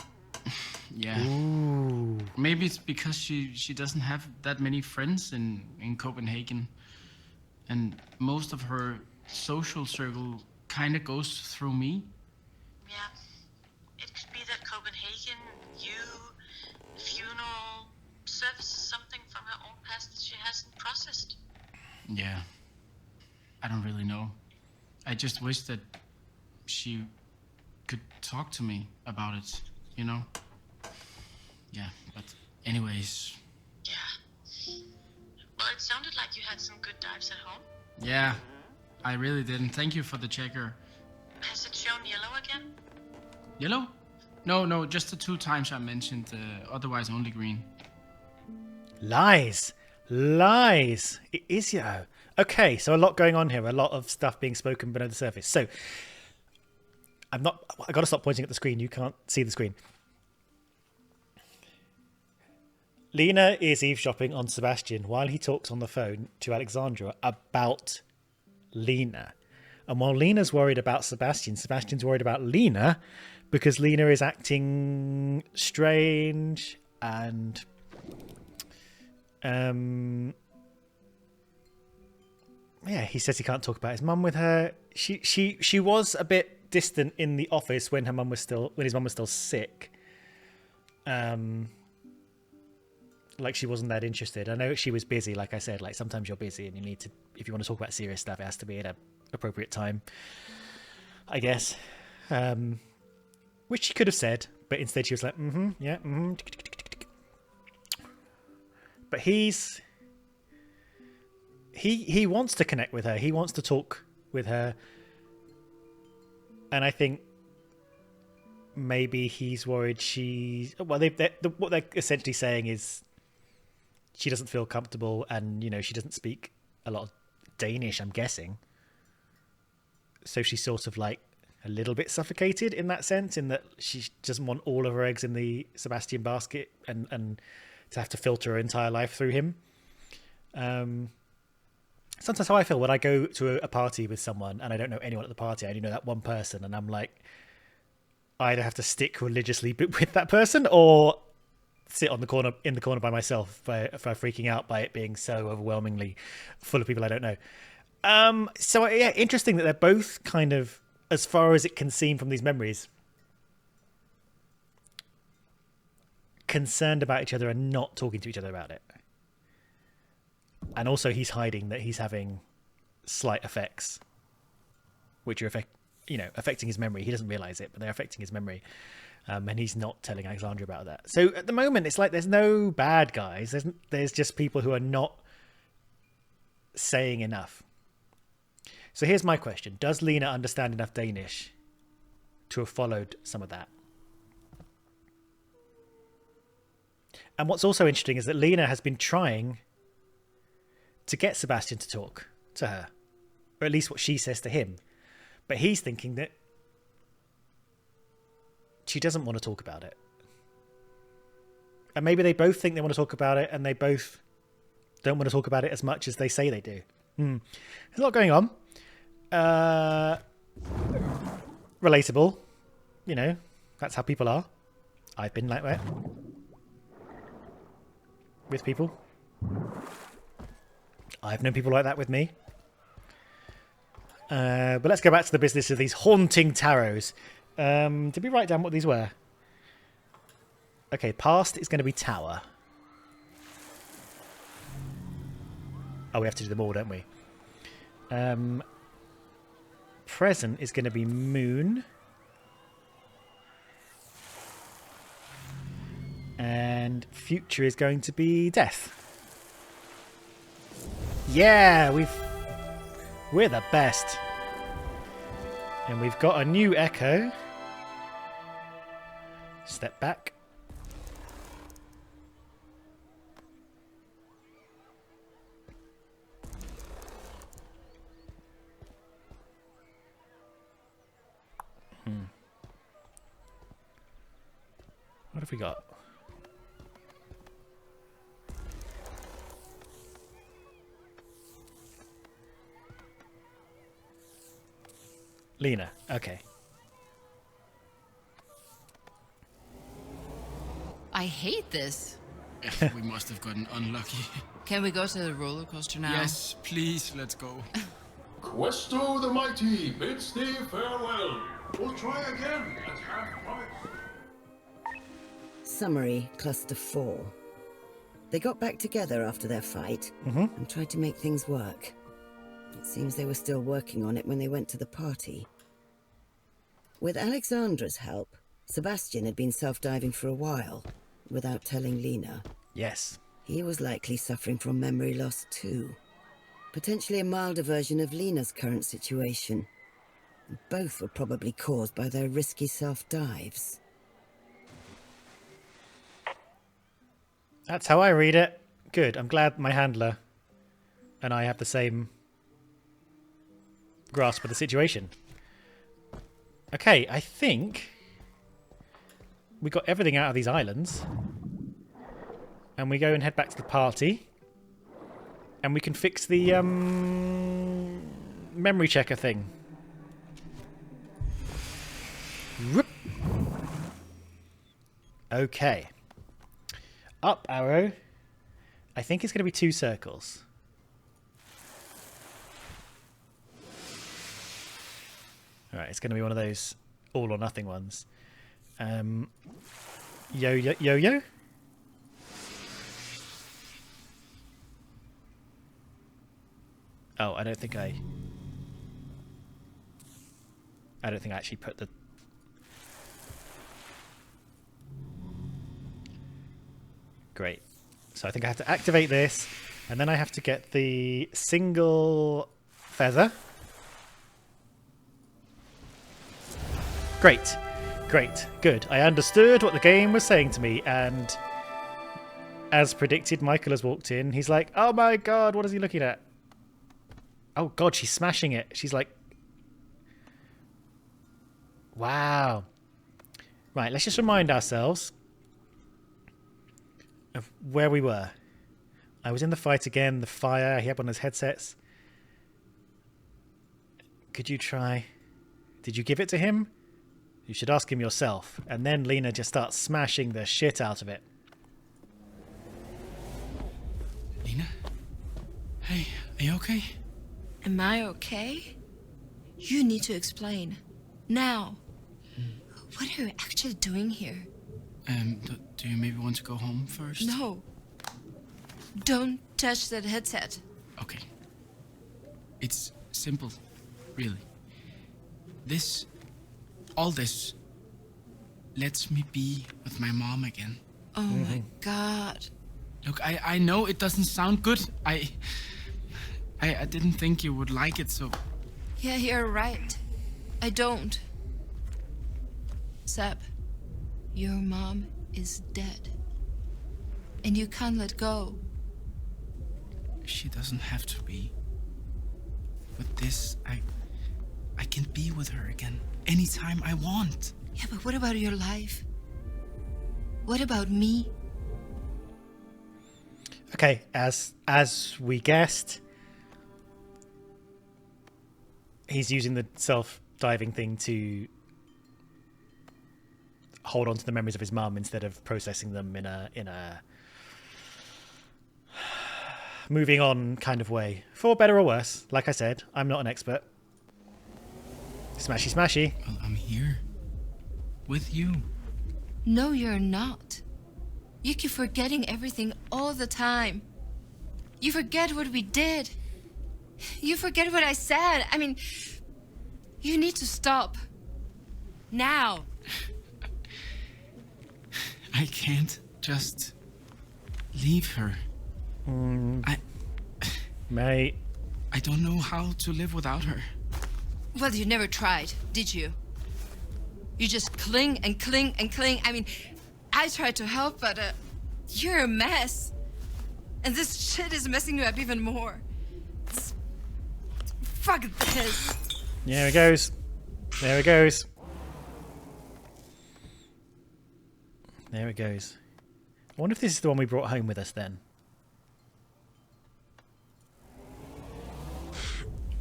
Yeah. Ooh. Maybe it's because she doesn't have that many friends in Copenhagen. And most of her social circle kind of goes through me. Yeah, it could be that Copenhagen, you, funeral, services something from her own past that she hasn't processed. Yeah. I don't really know. I just wish that she could talk to me about it, you know? Yeah, but anyways. Yeah. Well, it sounded like you had some good dives at home. Yeah, I really didn't. Thank you for the checker. Has it shown yellow again? Yellow? No, just the 2 times I mentioned, otherwise only green. Lies. It is yellow. Okay, so a lot going on here. A lot of stuff being spoken below the surface. So, I got to stop pointing at the screen. You can't see the screen. Lena is eavesdropping on Sebastian while he talks on the phone to Alexandra about Lena. And while Lena's worried about Sebastian, Sebastian's worried about Lena because Lena is acting strange and yeah, he says he can't talk about his mum with her. She was a bit distant in the office when his mum was still sick. Like she wasn't that interested. I know she was busy, like I said, like sometimes you're busy and you need to, if you want to talk about serious stuff, it has to be at an appropriate time, I guess. Which she could have said, but instead she was like, yeah. But he wants to connect with her. He wants to talk with her. And I think maybe he's worried what they're essentially saying is she doesn't feel comfortable, and she doesn't speak a lot of Danish, I'm guessing. So she's sort of like a little bit suffocated in that sense, in that she doesn't want all of her eggs in the Sebastian basket and to have to filter her entire life through him. Sometimes how I feel when I go to a party with someone and I don't know anyone at the party. I only know that one person, and I'm like, I either have to stick religiously with that person or sit in the corner by myself if I'm freaking out by it being so overwhelmingly full of people I don't know. So yeah, interesting that they're both kind of, as far as it can seem from these memories, concerned about each other and not talking to each other about it. And also he's hiding that he's having slight effects, which are affecting his memory. He doesn't realize it, but they're affecting his memory. And he's not telling Alexandra about that. So at the moment, it's like there's no bad guys. There's just people who are not saying enough. So here's my question. Does Lena understand enough Danish to have followed some of that? And what's also interesting is that Lena has been trying to get Sebastian to talk to her, or at least what she says to him. But he's thinking that she doesn't want to talk about it. And maybe they both think they want to talk about it, and they both don't want to talk about it as much as they say they do. There's a lot going on. Relatable. That's how people are. I've been like that with people. I've known people like that with me. But let's go back to the business of these haunting tarots. Did we write down what these were? Okay, past is going to be tower. Oh, we have to do them all, don't we? Present is going to be moon. And future is going to be death. Yeah, we're the best. And we've got a new echo. Step back. What have we got? Lena, okay. I hate this. We must have gotten unlucky. Can we go to the roller coaster now? Yes, please, let's go. Questo the Mighty bids thee farewell. We'll try again at half price. Summary, Cluster 4. They got back together after their fight and tried to make things work. It seems they were still working on it when they went to the party. With Alexandra's help, Sebastian had been self-diving for a while, without telling Lena. Yes. He was likely suffering from memory loss too. Potentially a milder version of Lena's current situation. Both were probably caused by their risky self-dives. That's how I read it. Good. I'm glad my handler and I have the same grasp of the situation. Okay, I think we got everything out of these islands. And we go and head back to the party. And we can fix the memory checker thing. Whoop. Okay. Up arrow. I think it's going to be 2 circles. Alright, it's going to be one of those all or nothing ones. Yo. Oh, I don't think I actually put the... Great. So I think I have to activate this, and then I have to get the single feather. Great. Great. Good. I understood what the game was saying to me, and as predicted, Michael has walked in. He's like, oh my god, what is he looking at? Oh god, she's smashing it. She's like, wow. Right, let's just remind ourselves of where we were. I was in the fight again, the fire. He had one of his headsets. Could you try? Did you give it to him? You should ask him yourself. And then Lena just starts smashing the shit out of it. Lena? Hey, are you okay? Am I okay? You need to explain. Now. What are you actually doing here? Do you maybe want to go home first? No. Don't touch that headset. Okay. It's simple, really. All this lets me be with my mom again. Oh my god. Look, I know it doesn't sound good. I didn't think you would like it, so... Yeah, you're right. I don't. Seb, your mom is dead. And you can't let go. She doesn't have to be. With this, I can be with her again anytime I want. Yeah, but what about your life? What about me? Okay, as we guessed, he's using the self-diving thing to hold on to the memories of his mum instead of processing them in a moving on kind of way. For better or worse, like I said, I'm not an expert. Smashy, smashy. Well, I'm here. With you. No, you're not. You keep forgetting everything all the time. You forget what we did. You forget what I said. I mean, you need to stop. Now. I can't just leave her. Mate. I don't know how to live without her. Well, you never tried, did you? You just cling and cling and cling. I mean, I tried to help, but you're a mess. And this shit is messing you up even more. Fuck this. There it goes. There it goes. There it goes. I wonder if this is the one we brought home with us then.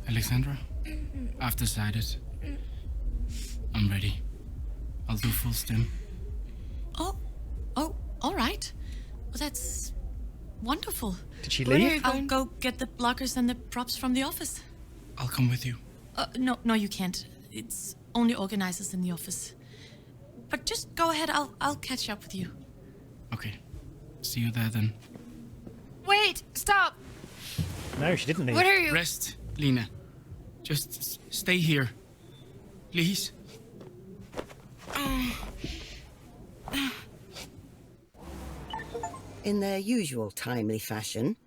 Alexandra, I've decided. I'm ready. I'll do full stim. Oh, all right. Well, that's wonderful. Did she Where are leave? you I'll going? go get the blockers and the props from the office. I'll come with you. No, you can't. It's only organizers in the office. But just go ahead. I'll catch up with you. Okay. See you there then. Wait, stop. No, she didn't leave. What are you? Rest, Lena. Just stay here. Please. In their usual timely fashion,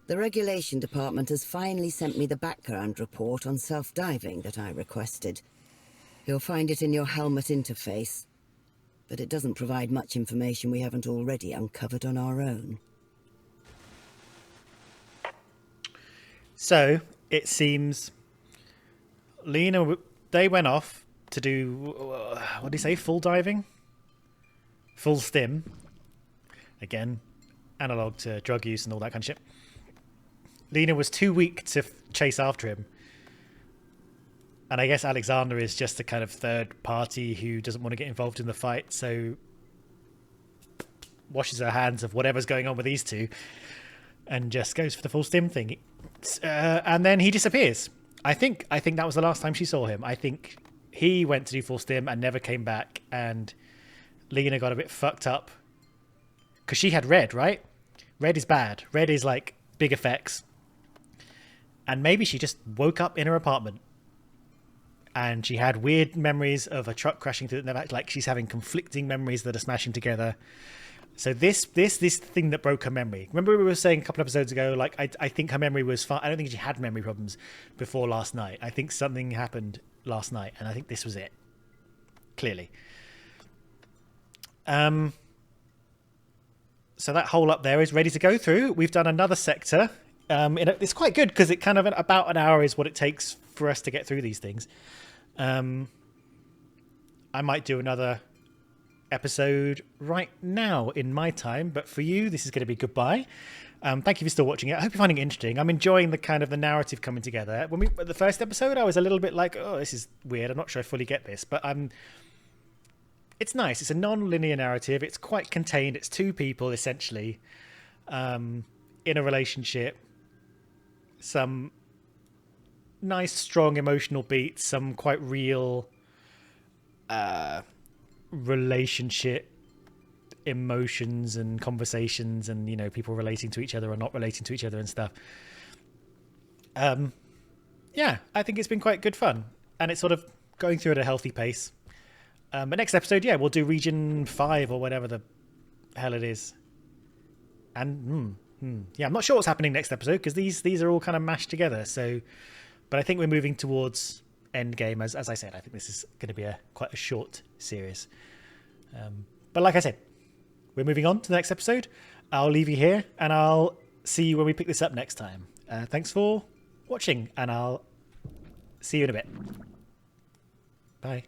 the regulation department has finally sent me the background report on self-diving that I requested. You'll find it in your helmet interface, but it doesn't provide much information we haven't already uncovered on our own. So, it seems Lena, they went off to do, what do you say, full diving? Full stim. Again, analog to drug use and all that kind of shit. Lena was too weak to chase after him. And I guess Alexander is just a kind of third party who doesn't want to get involved in the fight, so washes her hands of whatever's going on with these two and just goes for the full stim thing. And then he disappears. I think that was the last time she saw him. I think he went to do full stim and never came back, and Lena got a bit fucked up because she had red, right? Red is bad. Red is like big effects. And maybe she just woke up in her apartment and she had weird memories of a truck crashing through the, like she's having conflicting memories that are smashing together. So this thing that broke her memory. Remember we were saying a couple episodes ago, like I think her memory was fine. I don't think she had memory problems before last night. I think something happened last night, and I think this was it. Clearly. So that hole up there is ready to go through. We've done another sector. It's quite good because it kind of about an hour is what it takes for us to get through these things. I might do another episode right now in my time, but for you, this is going to be goodbye. Thank you for still watching it. I hope you're finding it interesting. I'm enjoying the kind of the narrative coming together. When the first episode, I was a little bit like, oh, this is weird. I'm not sure I fully get this, but it's nice. It's a non-linear narrative. It's quite contained. It's two people essentially in a relationship. Some nice, strong emotional beats. Some quite real relationship emotions and conversations, and people relating to each other or not relating to each other and stuff. Yeah, I think it's been quite good fun, and it's sort of going through at a healthy pace. But next episode, yeah, we'll do Region 5 or whatever the hell it is. And yeah, I'm not sure what's happening next episode because these are all kind of mashed together. So, but I think we're moving towards Endgame. As I said, I think this is going to be quite a short series. But like I said, we're moving on to the next episode. I'll leave you here, and I'll see you when we pick this up next time. Thanks for watching, and I'll see you in a bit. Bye.